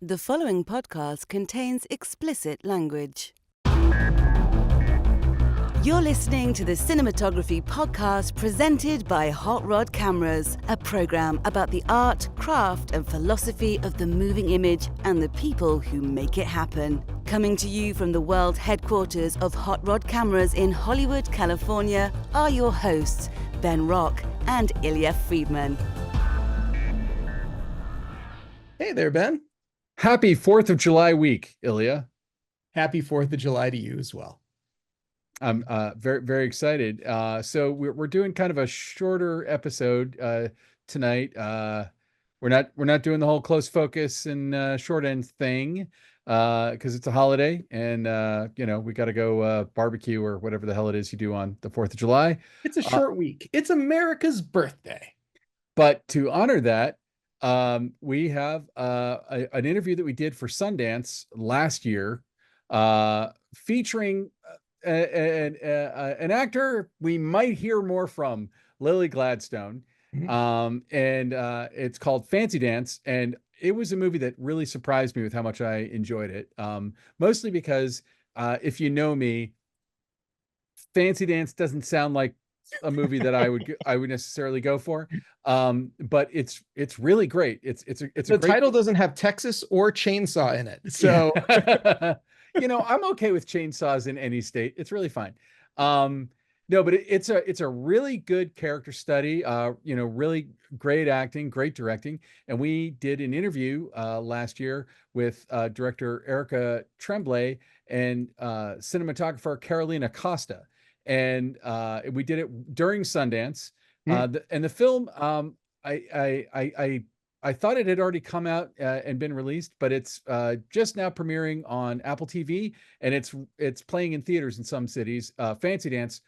The following podcast contains explicit language. You're listening to the Cinematography podcast presented by Hot Rod Cameras, a program about the art, craft, and philosophy of the moving image and the people who make it happen. Coming to you from the world headquarters of Hot Rod Cameras in Hollywood, California, are your hosts, Ben Rock and Ilya Friedman. Hey there, Ben. Happy 4th of July week, Ilya. Happy 4th of July to you as well. I'm very, very excited. So we're doing kind of a shorter episode tonight. We're not doing the whole close focus and short end thing because it's a holiday and we got to go barbecue or whatever the hell it is you do on the 4th of July. It's a short week. It's America's birthday. But to honor that, we have an interview that we did for Sundance last year featuring an actor we might hear more from, Lily Gladstone. And it's called Fancy Dance, and it was a movie that really surprised me with how much I enjoyed it, mostly because if you know me, Fancy Dance doesn't sound like a movie that I would necessarily go for, but it's really great. It's the great title doesn't have Texas or chainsaw in it, so I'm okay with chainsaws in any state. It's really fine. No, but it's a really good character study. Really great acting, great directing, and we did an interview last year with director Erica Tremblay and cinematographer Carolina Costa. And we did it during Sundance. And the film, I thought it had already come out and been released, but it's just now premiering on Apple TV, and it's playing in theaters in some cities. Fancy Dance,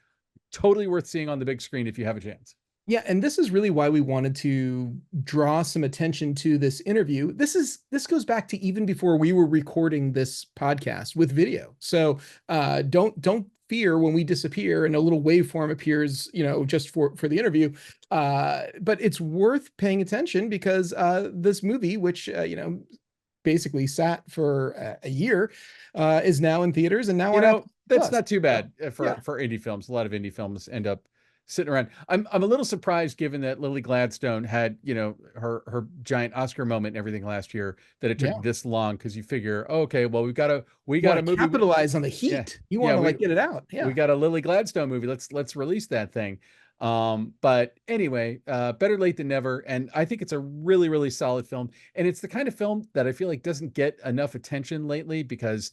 totally worth seeing on the big screen if you have a chance. Yeah, and this is really why we wanted to draw some attention to this interview. This goes back to even before we were recording this podcast with video. So don't fear when we disappear and a little waveform appears, just for the interview. But it's worth paying attention because this movie, which basically sat for a year, is now in theaters, and now that's not too bad for indie films. A lot of indie films end up sitting around. I'm a little surprised, given that Lily Gladstone had her giant Oscar moment and everything last year, that it took this long, because you figure, okay, well, we got a movie, capitalize on the heat. Yeah. You want to get it out. Yeah, we got a Lily Gladstone movie. Let's release that thing. But anyway, better late than never. And I think it's a really, really solid film. And it's the kind of film that I feel like doesn't get enough attention lately, because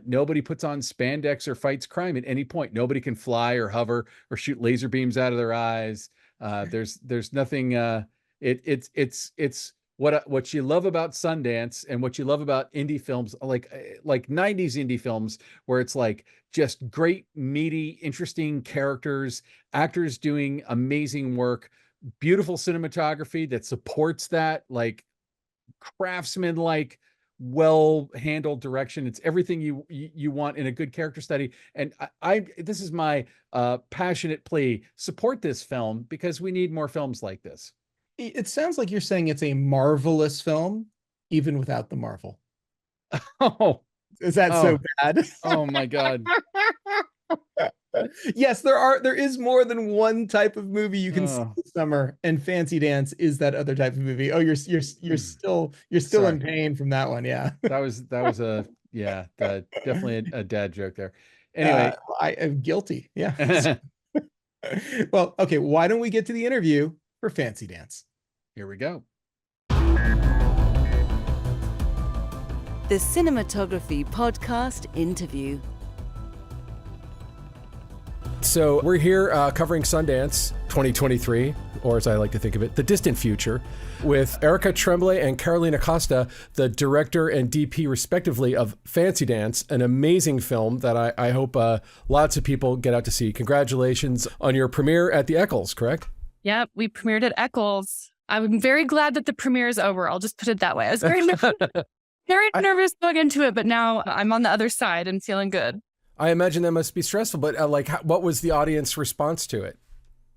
nobody puts on spandex or fights crime at any point. Nobody can fly or hover or shoot laser beams out of their eyes. There's nothing. It's what you love about Sundance and what you love about indie films, like 90s indie films, where it's like just great, meaty, interesting characters, actors doing amazing work, beautiful cinematography that supports that, like craftsman-like, well-handled direction. It's everything you want in a good character study. And this is my passionate plea: support this film, because we need more films like this. It sounds like you're saying it's a marvelous film, even without the Marvel. Oh, is that so bad? Oh my God. Yes, there is more than one type of movie you can see this summer, and Fancy Dance is that other type of movie. Oh, you're still in pain from that one. Yeah. That was definitely a dad joke there. Anyway, I am guilty. Yeah. Well, okay, why don't we get to the interview for Fancy Dance? Here we go. The Cinematography Podcast Interview. So we're here covering Sundance 2023, or as I like to think of it, the distant future, with Erica Tremblay and Carolina Costa, the director and DP respectively of Fancy Dance, an amazing film that I hope lots of people get out to see. Congratulations on your premiere at the Eccles, correct? Yep, we premiered at Eccles. I'm very glad that the premiere is over. I'll just put it that way. I was very nervous going into it, but now I'm on the other side and feeling good. I imagine that must be stressful, but what was the audience response to it?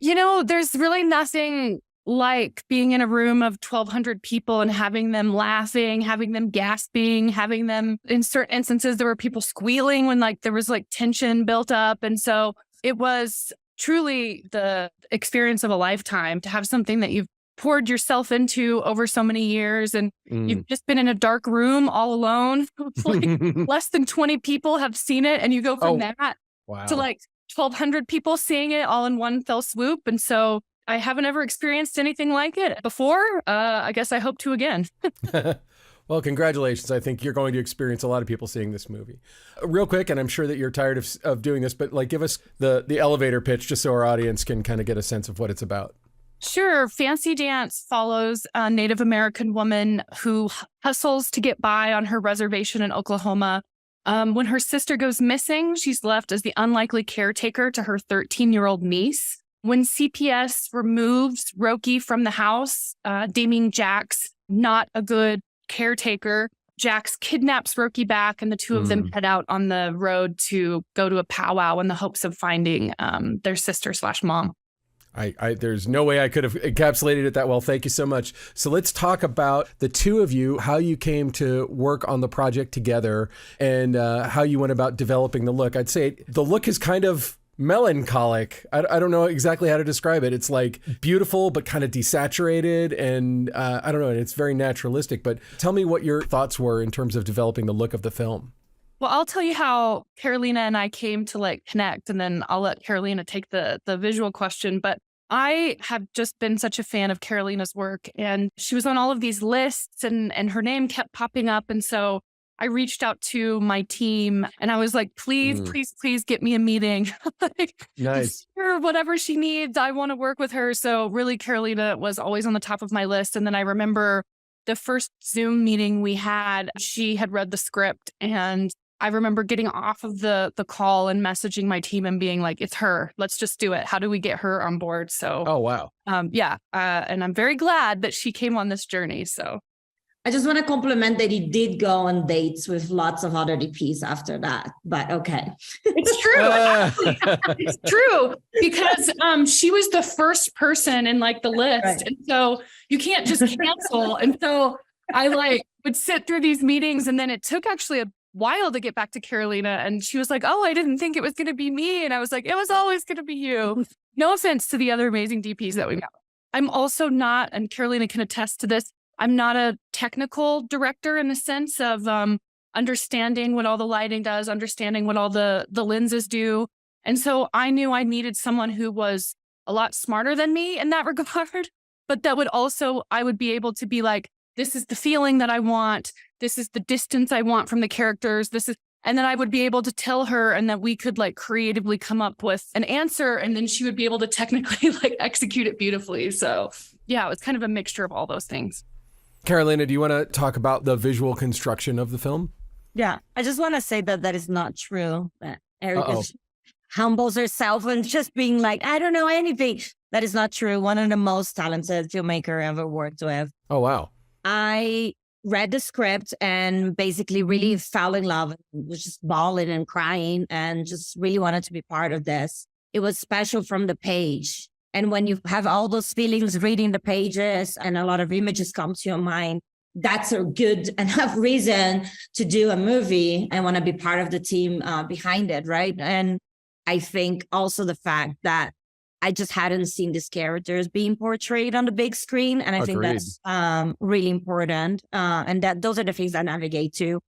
There's really nothing like being in a room of 1,200 people and having them laughing, having them gasping, having them, in certain instances, there were people squealing when like there was like tension built up. And so it was truly the experience of a lifetime to have something that you've poured yourself into over so many years, and you've just been in a dark room all alone. Like less than 20 people have seen it, and you go from that to like 1,200 people seeing it all in one fell swoop. And so I haven't ever experienced anything like it before. I guess I hope to again. Well, congratulations. I think you're going to experience a lot of people seeing this movie. Real quick, and I'm sure that you're tired of doing this, but like give us the elevator pitch just so our audience can kind of get a sense of what it's about. Sure. Fancy Dance follows a Native American woman who hustles to get by on her reservation in Oklahoma. When her sister goes missing, she's left as the unlikely caretaker to her 13-year-old niece. When CPS removes Roki from the house, deeming Jax not a good caretaker, Jax kidnaps Roki back, and the two of them head out on the road to go to a powwow in the hopes of finding their sister/mom. There's no way I could have encapsulated it that well. Thank you so much. So let's talk about the two of you, how you came to work on the project together, and how you went about developing the look. I'd say the look is kind of melancholic. I don't know exactly how to describe it. It's like beautiful, but kind of desaturated. And I don't know, it's very naturalistic. But tell me what your thoughts were in terms of developing the look of the film. Well, I'll tell you how Carolina and I came to like connect, and then I'll let Carolina take the visual question. But I have just been such a fan of Carolina's work, and she was on all of these lists, and her name kept popping up. And so I reached out to my team and I was like, please get me a meeting. Like, nice. Sure, whatever she needs, I want to work with her. So really, Carolina was always on the top of my list. And then I remember the first Zoom meeting we had, she had read the script, and I remember getting off of the call and messaging my team and being like, it's her. Let's just do it. How do we get her on board? So, oh, wow. And I'm very glad that she came on this journey. So I just want to compliment that you did go on dates with lots of other DPs after that, but okay. It's true. It's true, because she was the first person in like the list. Right. And so you can't just cancel. And so I like would sit through these meetings, and then it took actually a while to get back to Carolina. And she was like, oh, I didn't think it was going to be me. And I was like, it was always going to be you. No offense to the other amazing DPs that we met. I'm also not, and Carolina can attest to this, I'm not a technical director in the sense of understanding what all the lighting does, understanding what all the lenses do. And so I knew I needed someone who was a lot smarter than me in that regard, but that would also, I would be able to be like, this is the feeling that I want. This is the distance I want from the characters. And then I would be able to tell her, and that we could like creatively come up with an answer. And then she would be able to technically like execute it beautifully. So yeah, it was kind of a mixture of all those things. Carolina, do you want to talk about the visual construction of the film? Yeah, I just want to say that is not true. That Erica humbles herself and just being like, I don't know anything. That is not true. One of the most talented filmmaker I ever worked with. Oh, wow. I read the script and basically really fell in love, was just bawling and crying and just really wanted to be part of this. It was special from the page. And when you have all those feelings reading the pages and a lot of images come to your mind, that's a good enough reason to do a movie and want to be part of the team behind it, right? And I think also the fact that I just hadn't seen these characters being portrayed on the big screen. And I think that's really important. And that those are the things I navigate to.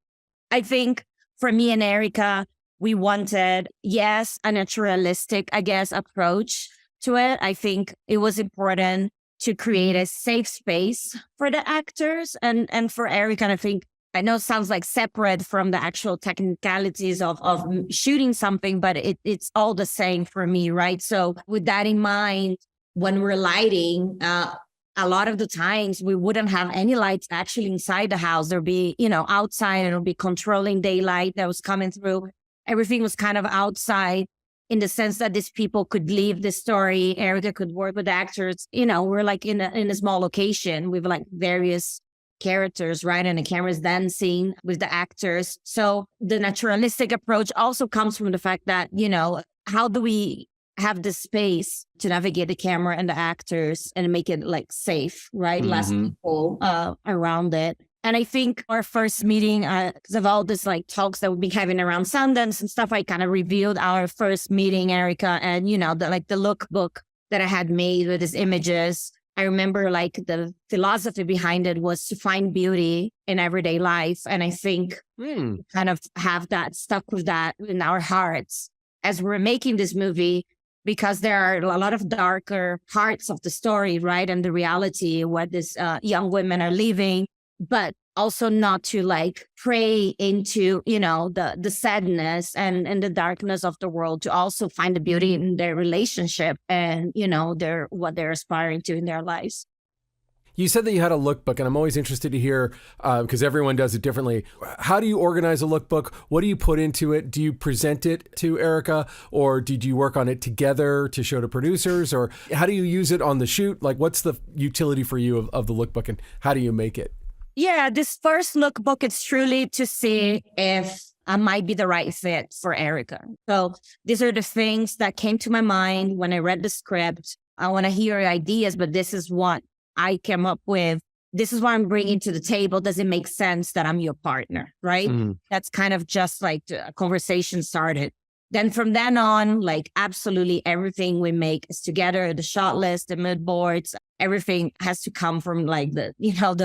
I think for me and Erica, we wanted, yes, a naturalistic, I guess, approach to it. I think it was important to create a safe space for the actors and for Erica. And I think, I know it sounds like separate from the actual technicalities of shooting something, but it's all the same for me, right? So with that in mind, when we're lighting, a lot of the times we wouldn't have any lights actually inside the house. There'd be, outside, and it'll be controlling daylight that was coming through. Everything was kind of outside, in the sense that these people could leave the story. Erica could work with actors. We're like in a small location with like various characters, right? And the camera's dancing with the actors. So the naturalistic approach also comes from the fact that, how do we have the space to navigate the camera and the actors and make it like safe, right? Less people around it. And I think our first meeting, because of all this like talks that we've been having around Sundance and stuff, I kind of revealed our first meeting, Erica, and the lookbook that I had made with these images. I remember like the philosophy behind it was to find beauty in everyday life. And I think we kind of have that stuck with that in our hearts as we're making this movie, because there are a lot of darker parts of the story, right? And the reality, what these young women are living, but also not to like pray into, the sadness and the darkness of the world, to also find the beauty in their relationship and, what they're aspiring to in their lives. You said that you had a lookbook, and I'm always interested to hear, because everyone does it differently. How do you organize a lookbook? What do you put into it? Do you present it to Erica, or did you work on it together to show to producers, or how do you use it on the shoot? Like, what's the utility for you of the lookbook, and how do you make it? Yeah, this first lookbook is truly to see if I might be the right fit for Erica. So these are the things that came to my mind when I read the script. I want to hear your ideas, but this is what I came up with. This is what I'm bringing to the table. Does it make sense that I'm your partner, right? That's kind of just like a conversation started. Then from then on, like absolutely everything we make is together, the shot list, the mood boards, everything has to come from like the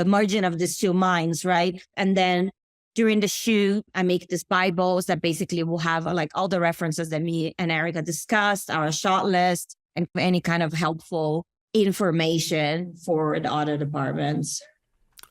margin of these two minds, right? And then during the shoot, I make these Bibles that basically will have like all the references that me and Erica discussed, our shot list, and any kind of helpful information for the other departments.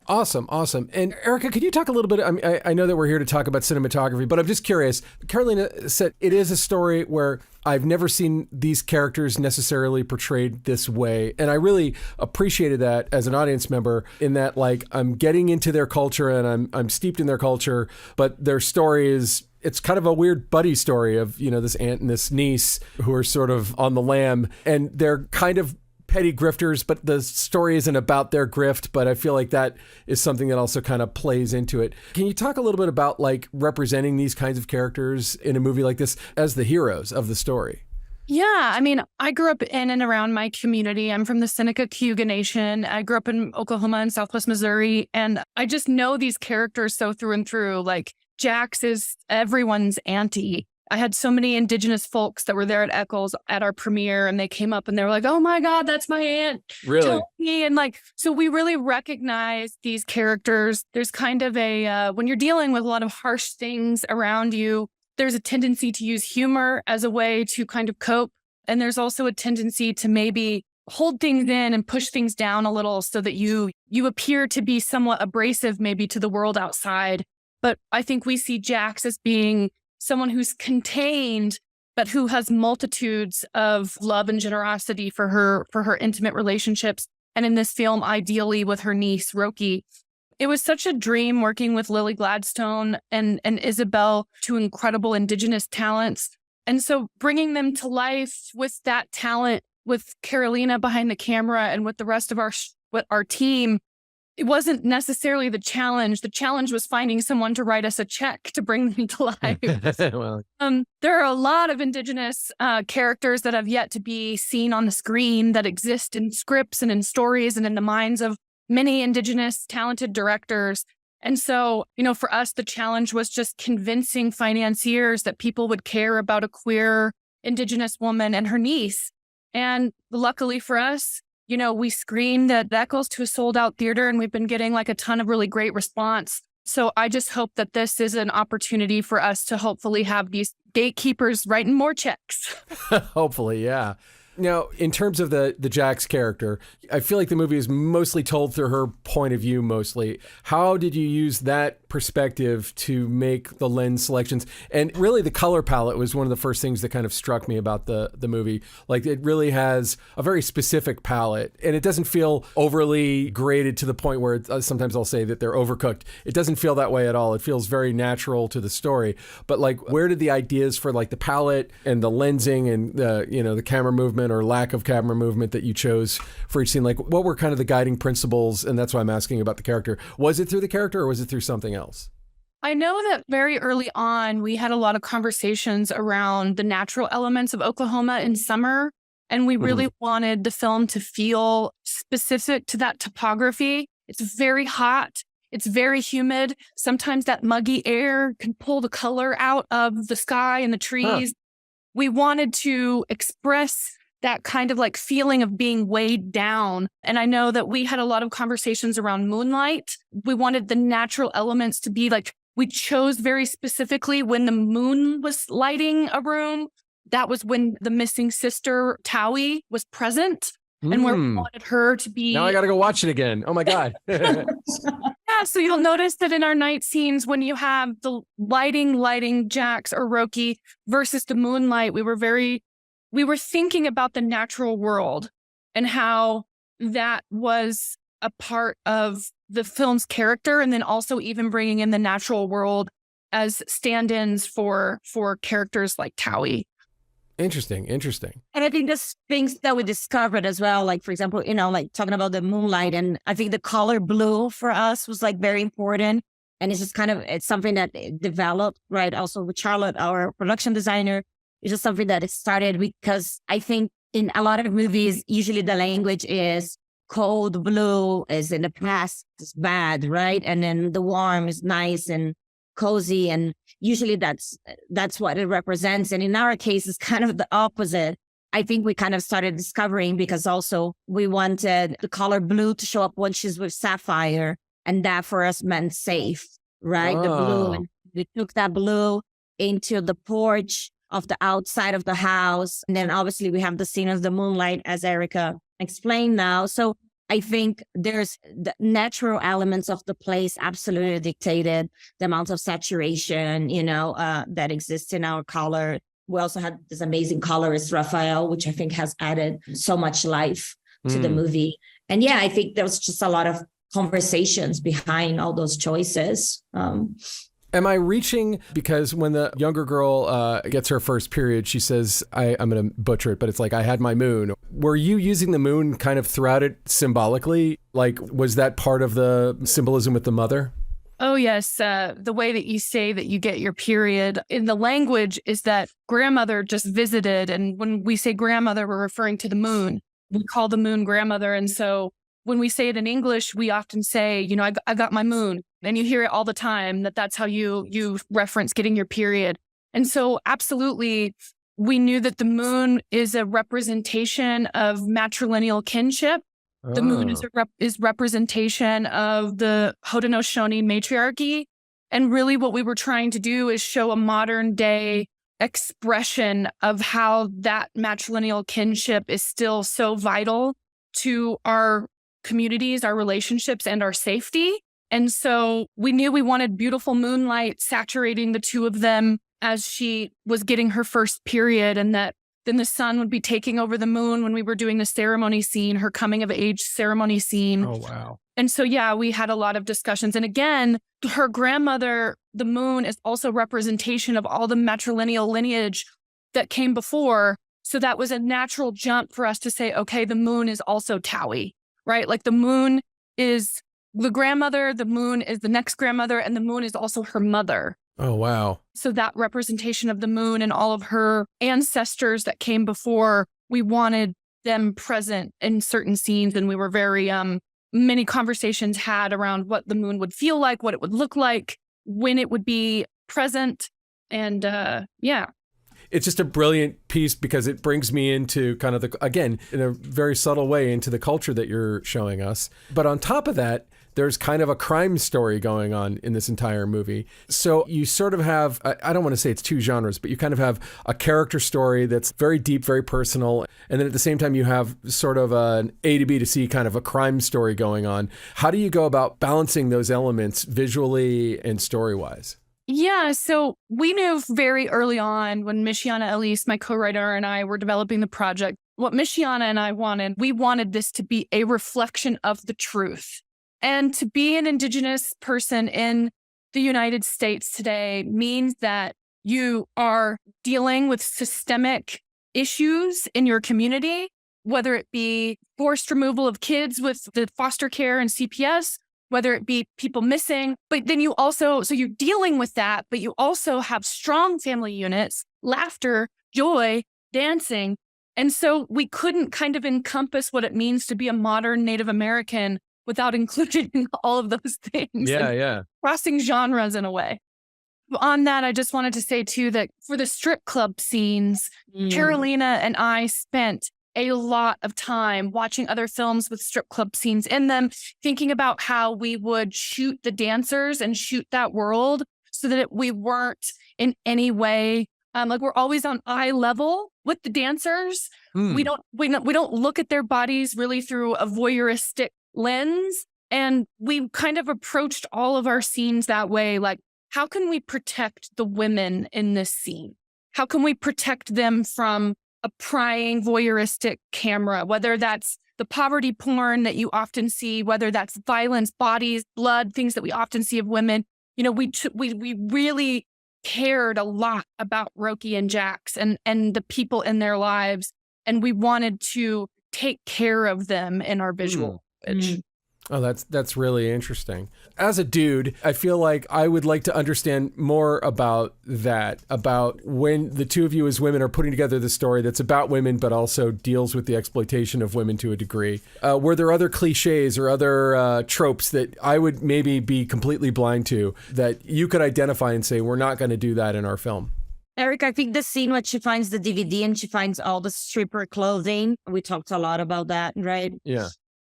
Awesome. And Erica, could you talk a little bit? I know that we're here to talk about cinematography, but I'm just curious. Carolina said it is a story where I've never seen these characters necessarily portrayed this way. And I really appreciated that as an audience member, in that like I'm getting into their culture and I'm steeped in their culture, but their story it's kind of a weird buddy story of, this aunt and this niece who are sort of on the lam, and they're kind of petty grifters, but the story isn't about their grift. But I feel like that is something that also kind of plays into it. Can you talk a little bit about like representing these kinds of characters in a movie like this as the heroes of the story? Yeah, I mean, I grew up in and around my community. I'm from the Seneca-Cayuga Nation. I grew up in Oklahoma and Southwest Missouri, and I just know these characters so through and through. Like Jax is everyone's auntie. I had so many Indigenous folks that were there at Eccles at our premiere, and they came up and they were like, "Oh my God, that's my aunt." Really? And like, so we really recognize these characters. There's kind of when you're dealing with a lot of harsh things around you, there's a tendency to use humor as a way to kind of cope. And there's also a tendency to maybe hold things in and push things down a little so that you appear to be somewhat abrasive maybe to the world outside. But I think we see Jax as being someone who's contained, but who has multitudes of love and generosity for her intimate relationships. And in this film, ideally with her niece, Roki. It was such a dream working with Lily Gladstone and Isabel, two incredible Indigenous talents. And so bringing them to life with that talent, with Carolina behind the camera and with the rest of our team, it wasn't necessarily the challenge. The challenge was finding someone to write us a check to bring them to life. Well, there are a lot of Indigenous characters that have yet to be seen on the screen that exist in scripts and in stories and in the minds of many Indigenous talented directors. And so, for us, the challenge was just convincing financiers that people would care about a queer Indigenous woman and her niece. And luckily for us, we screened at Eccles to a sold out theater, and we've been getting like a ton of really great response. So I just hope that this is an opportunity for us to hopefully have these gatekeepers writing more checks. Hopefully, yeah. Now, in terms of the Jax character, I feel like the movie is mostly told through her point of view mostly. How did you use that perspective to make the lens selections? And really the color palette was one of the first things that kind of struck me about the movie. Like it really has a very specific palette, and it doesn't feel overly graded to the point where sometimes I'll say that they're overcooked. It doesn't feel that way at all. It feels very natural to the story. But like, where did the ideas for like the palette and the lensing and the camera movement or lack of camera movement that you chose for each scene, like what were kind of the guiding principles? And that's why I'm asking about the character. Was it through the character or was it through something else? I know that very early on, we had a lot of conversations around the natural elements of Oklahoma in summer. And we really wanted the film to feel specific to that topography. It's very hot. It's very humid. Sometimes that muggy air can pull the color out of the sky and the trees. We wanted to express that kind of like feeling of being weighed down. And I know that we had a lot of conversations around moonlight. We wanted the natural elements to be like, we chose very specifically when the moon was lighting a room. That was when the missing sister, Tawi, was present. And where we wanted her to be. Now I got to go watch it again. Oh my God. Yeah, so you'll notice that in our night scenes, when you have the lighting Jax or Roki versus the moonlight, we were thinking about the natural world and how that was a part of the film's character, and then also even bringing in the natural world as stand-ins for characters like Tawi. Interesting. And I think there's things that we discovered as well. Like, for example, like talking about the moonlight, and I think the color blue for us was like very important. And it's just it's something that developed, right? Also with Charlotte, our production designer, it's just something that it started because I think in a lot of movies, usually the language is cold blue is in the past, is bad, right? And then the warm is nice and cozy, and usually that's what it represents. And in our case, it's kind of the opposite. I think we kind of started discovering because also we wanted the color blue to show up when she's with Sapphire, and that for us meant safe, right? The blue, and we took that blue into the porch of the outside of the house, and then obviously we have the scene of the moonlight, as Erica explained now. So I think there's the natural elements of the place absolutely dictated the amount of saturation, that exists in our color. We also had this amazing colorist, Raphael, which I think has added so much life to the movie. And yeah, I think there was just a lot of conversations behind all those choices. Am I reaching, because when the younger girl gets her first period, she says, I'm going to butcher it, but it's like, I had my moon. Were you using the moon kind of throughout it symbolically? Like, was that part of the symbolism with the mother? Oh, yes. The way that you say that you get your period in the language is that grandmother just visited. And when we say grandmother, we're referring to the moon. We call the moon grandmother. And so when we say it in English, we often say, I got my moon. And you hear it all the time that's how you reference getting your period. And so absolutely, we knew that the moon is a representation of matrilineal kinship. The moon is representation of the Haudenosaunee matriarchy. And really what we were trying to do is show a modern day expression of how that matrilineal kinship is still so vital to our communities, our relationships, and our safety. And so we knew we wanted beautiful moonlight saturating the two of them as she was getting her first period, and that then the sun would be taking over the moon when we were doing the ceremony scene, her coming of age ceremony scene. Oh, wow. And so, yeah, we had a lot of discussions. And again, her grandmother, the moon, is also representation of all the matrilineal lineage that came before. So that was a natural jump for us to say, okay, the moon is also Tawi, right? Like the moon is the grandmother, the moon is the next grandmother, and the moon is also her mother. Oh, wow. So that representation of the moon and all of her ancestors that came before, we wanted them present in certain scenes. And we were very, many conversations had around what the moon would feel like, what it would look like, when it would be present. And yeah. It's just a brilliant piece because it brings me into kind of again, in a very subtle way, into the culture that you're showing us. But on top of that, there's kind of a crime story going on in this entire movie. So you sort of have, I don't want to say it's two genres, but you kind of have a character story that's very deep, very personal. And then at the same time, you have sort of an A to B to C kind of a crime story going on. How do you go about balancing those elements visually and story-wise? Yeah, so we knew very early on when Michiana Elise, my co-writer, and I were developing the project, what Michiana and I wanted, we wanted this to be a reflection of the truth. And to be an Indigenous person in the United States today means that you are dealing with systemic issues in your community, whether it be forced removal of kids with the foster care and CPS, whether it be people missing, but then you also, so you're dealing with that, but you also have strong family units, laughter, joy, dancing. And so we couldn't kind of encompass what it means to be a modern Native American without including all of those things. Yeah. Crossing genres in a way. On that, I just wanted to say too that for the strip club scenes, Carolina and I spent a lot of time watching other films with strip club scenes in them, thinking about how we would shoot the dancers and shoot that world so that we weren't in any way like we're always on eye level with the dancers. We don't look at their bodies really through a voyeuristic lens. And we kind of approached all of our scenes that way. Like, how can we protect the women in this scene? How can we protect them from a prying voyeuristic camera, whether that's the poverty porn that you often see, whether that's violence, bodies, blood, things that we often see of women. You know, we really cared a lot about Roki and Jax and the people in their lives. And we wanted to take care of them in our visual image. Oh, that's really interesting. As a dude, I feel like I would like to understand more about that, about when the two of you as women are putting together the story that's about women, but also deals with the exploitation of women to a degree. Were there other cliches or other tropes that I would maybe be completely blind to that you could identify and say, we're not going to do that in our film? Eric, I think the scene when she finds the DVD and she finds all the stripper clothing, we talked a lot about that, right? Yeah.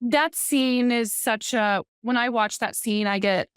That scene is when I watch that scene, I get,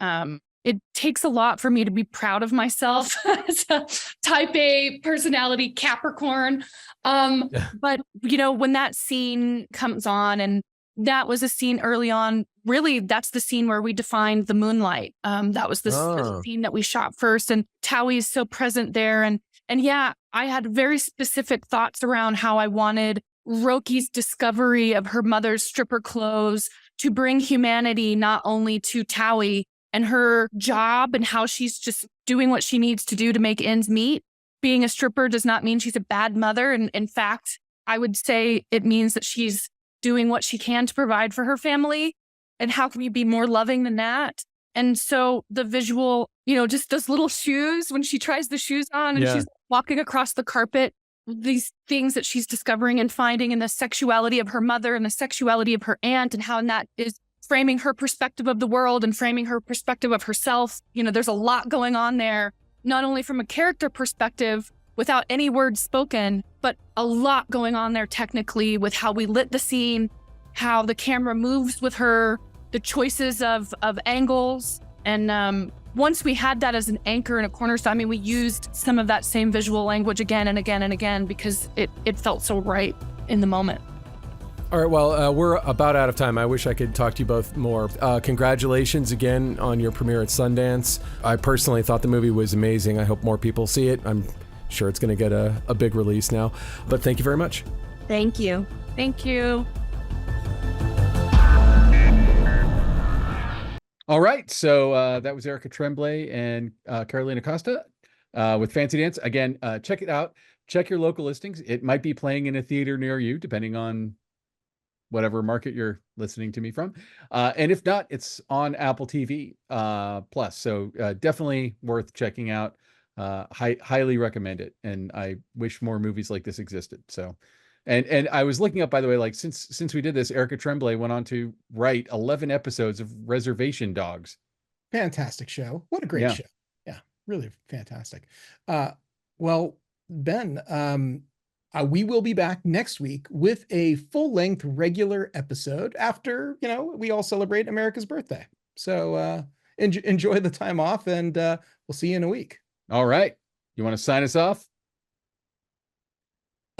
it takes a lot for me to be proud of myself as a type A personality Capricorn. But, you know, when that scene comes on, and that was a scene early on, really, that's the scene where we defined the moonlight. That was the scene that we shot first, and Tawi is so present there. And yeah, I had very specific thoughts around how I wanted Roki's discovery of her mother's stripper clothes to bring humanity not only to Tawi and her job and how she's just doing what she needs to do to make ends meet. Being a stripper does not mean she's a bad mother. And in fact, I would say it means that she's doing what she can to provide for her family. And how can you be more loving than that? And so the visual, you know, just those little shoes, when she tries the shoes on and she's walking across the carpet, these things that she's discovering and finding in the sexuality of her mother and the sexuality of her aunt, and how that is framing her perspective of the world and framing her perspective of herself. You know, there's a lot going on there, not only from a character perspective without any words spoken, but a lot going on there technically with how we lit the scene, how the camera moves with her, the choices of angles. And once we had that as an anchor and a cornerstone, I mean, we used some of that same visual language again and again and again because it felt so right in the moment. All right, well, we're about out of time. I wish I could talk to you both more. Congratulations again on your premiere at Sundance. I personally thought the movie was amazing. I hope more people see it. I'm sure it's going to get a big release now. But thank you very much. Thank you. Thank you. All right, so that was Erica Tremblay and Carolina Costa with Fancy Dance. Again, check it out. Check your local listings. It might be playing in a theater near you, depending on whatever market you're listening to me from. And if not, it's on Apple TV Plus. So definitely worth checking out. Highly recommend it. And I wish more movies like this existed. So. And I was looking up, by the way, like since we did this, Erica Tremblay went on to write 11 episodes of Reservation Dogs. Fantastic show. What a great show. Yeah, really fantastic. Well, Ben, we will be back next week with a full-length regular episode after, you know, we all celebrate America's birthday. So enjoy the time off, and we'll see you in a week. All right. You want to sign us off?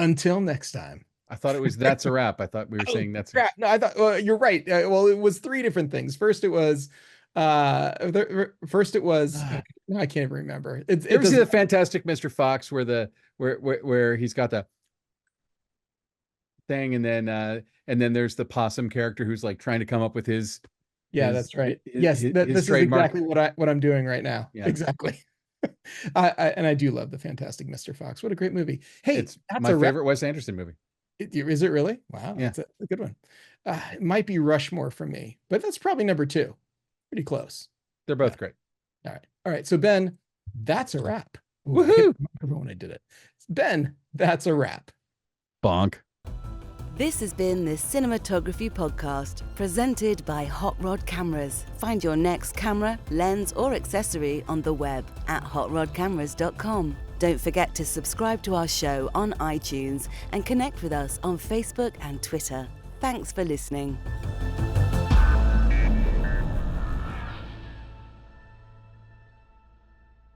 Until next time. I thought it was that's a wrap. I thought we were saying that's a wrap. No, I thought you're right. Well, it was three different things. First it was no, I can't even remember. You ever see the Fantastic Mr. Fox where he's got the thing, and then there's the possum character who's like trying to come up with his that's right. This is exactly what I'm doing right now. Yeah. Exactly. I do love the Fantastic Mr. Fox. What a great movie. Hey, it's my favorite Wes Anderson movie. Is it really? Wow, yeah. That's a good one. It might be Rushmore for me, but that's probably number 2. Pretty close. They're both Yeah. great. All right. So Ben, that's a wrap. Ooh, I hit Woohoo! the microphone when I did it. Ben, that's a wrap. Bonk. This has been the Cinematography Podcast, presented by Hot Rod Cameras. Find your next camera, lens, or accessory on the web at hotrodcameras.com. Don't forget to subscribe to our show on iTunes and connect with us on Facebook and Twitter. Thanks for listening.